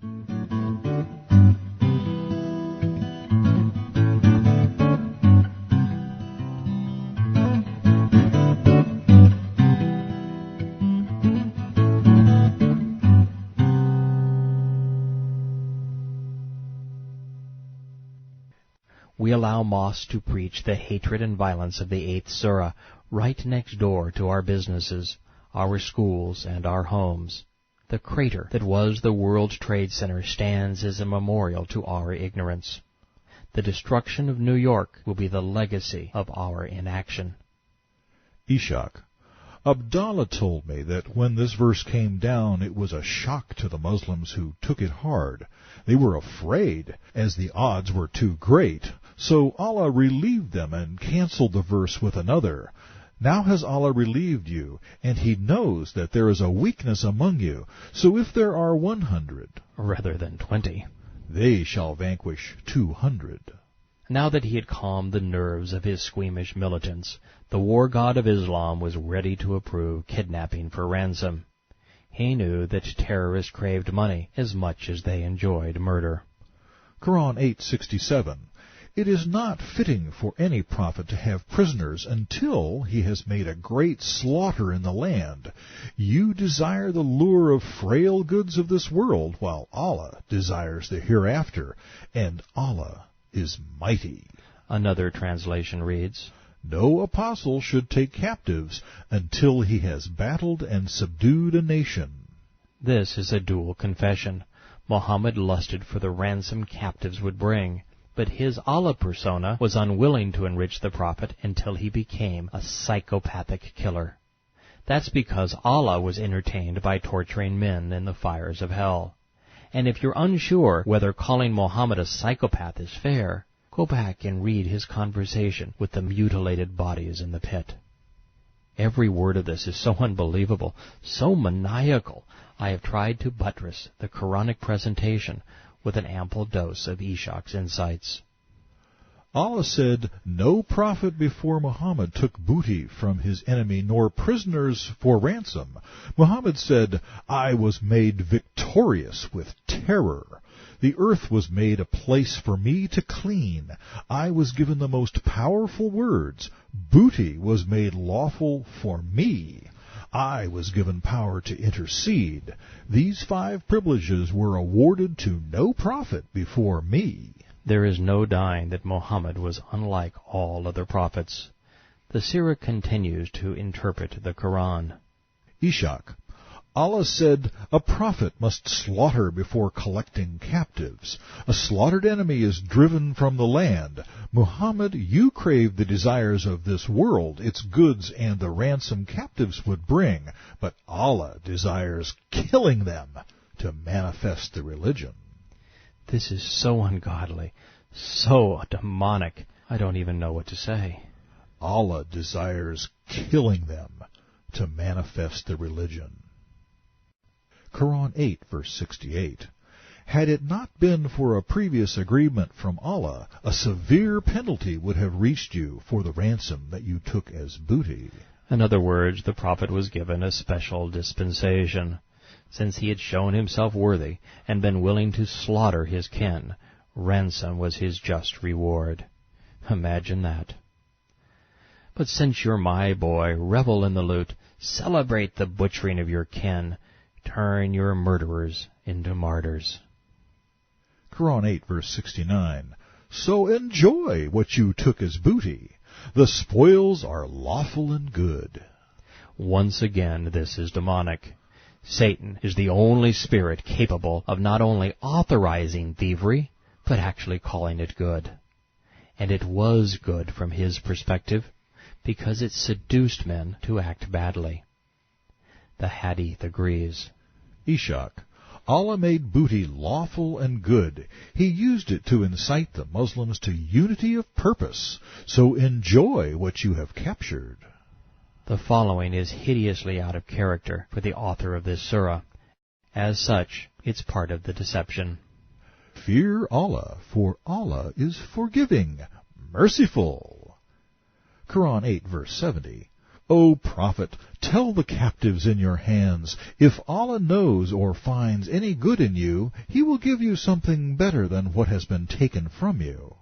We allow mosques to preach the hatred and violence of the 8th surah right next door to our businesses, our schools, and our homes. The crater that was the World Trade Center stands as a memorial to our ignorance. The destruction of New York will be the legacy of our inaction. Ishaq, Abdallah told me that when this verse came down, it was a shock to the Muslims who took it hard. They were afraid, as the odds were too great. So Allah relieved them and canceled the verse with another. Now has Allah relieved you, and He knows that there is a weakness among you. So if there are 100, rather than 20, they shall vanquish 200. Now that he had calmed the nerves of his squeamish militants, the war god of Islam was ready to approve kidnapping for ransom. He knew that terrorists craved money as much as they enjoyed murder. Koran 8:67. It is not fitting for any prophet to have prisoners until he has made a great slaughter in the land. You desire the lure of frail goods of this world, while Allah desires the hereafter, and Allah is mighty. Another translation reads, No apostle should take captives until he has battled and subdued a nation. This is a dual confession. Muhammad lusted for the ransom captives would bring, but his Allah persona was unwilling to enrich the prophet until he became a psychopathic killer. That's because Allah was entertained by torturing men in the fires of hell. And if you're unsure whether calling Muhammad a psychopath is fair, go back and read his conversation with the mutilated bodies in the pit. Every word of this is so unbelievable, so maniacal, I have tried to buttress the Quranic presentation with an ample dose of Ishaq's insights. Allah said, No prophet before Muhammad took booty from his enemy, nor prisoners for ransom. Muhammad said, I was made victorious with terror. The earth was made a place for me to clean. I was given the most powerful words. Booty was made lawful for me. I was given power to intercede. These 5 privileges were awarded to no prophet before me. There is no denying that Muhammad was unlike all other prophets. The surah continues to interpret the Quran. Ishaq, Allah said, a prophet must slaughter before collecting captives. A slaughtered enemy is driven from the land. Muhammad, you crave the desires of this world, its goods and the ransom captives would bring, but Allah desires killing them to manifest the religion. This is so ungodly, so demonic, I don't even know what to say. Allah desires killing them to manifest the religion. Koran 8, verse 68. Had it not been for a previous agreement from Allah, a severe penalty would have reached you for the ransom that you took as booty. In other words, the prophet was given a special dispensation. Since he had shown himself worthy and been willing to slaughter his kin, ransom was his just reward. Imagine that. But since you're my boy, revel in the loot, celebrate the butchering of your kin, turn your murderers into martyrs. Koran 8, verse 69. So enjoy what you took as booty. The spoils are lawful and good. Once again, this is demonic. Satan is the only spirit capable of not only authorizing thievery, but actually calling it good. And it was good from his perspective, because it seduced men to act badly. The Hadith agrees. Ishaq, Allah made booty lawful and good. He used it to incite the Muslims to unity of purpose. So enjoy what you have captured. The following is hideously out of character for the author of this surah. As such, it's part of the deception. Fear Allah, for Allah is forgiving, merciful. Koran 8, verse 70. O Prophet, tell the captives in your hands, if Allah knows or finds any good in you, He will give you something better than what has been taken from you.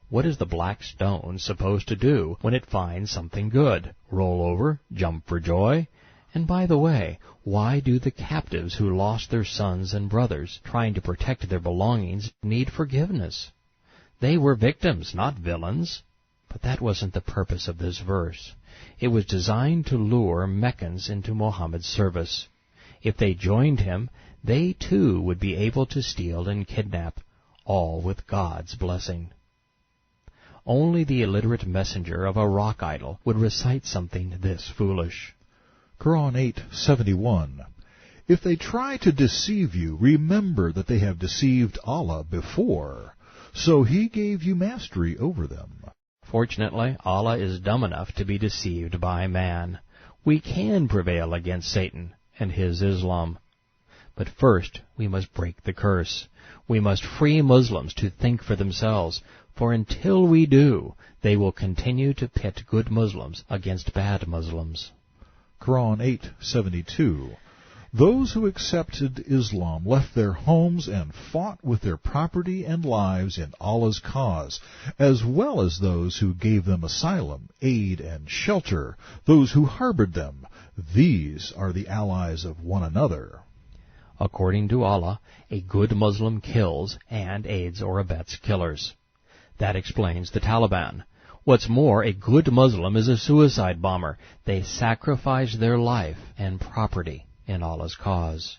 What is the black stone supposed to do when it finds something good? Roll over? Jump for joy? And by the way, why do the captives who lost their sons and brothers, trying to protect their belongings, need forgiveness? They were victims, not villains. But that wasn't the purpose of this verse. It was designed to lure Meccans into Muhammad's service. If they joined him, they too would be able to steal and kidnap, all with God's blessing. Only the illiterate messenger of a rock idol would recite something this foolish. Quran 8:71. If they try to deceive you, remember that they have deceived Allah before, so He gave you mastery over them. Fortunately, Allah is dumb enough to be deceived by man. We can prevail against Satan and his Islam. But first, we must break the curse. We must free Muslims to think for themselves, for until we do, they will continue to pit good Muslims against bad Muslims. Quran 8:72. Those who accepted Islam left their homes and fought with their property and lives in Allah's cause, as well as those who gave them asylum, aid, and shelter, those who harbored them. These are the allies of one another. According to Allah, a good Muslim kills and aids or abets killers. That explains the Taliban. What's more, a good Muslim is a suicide bomber. They sacrifice their life and property in Allah's cause.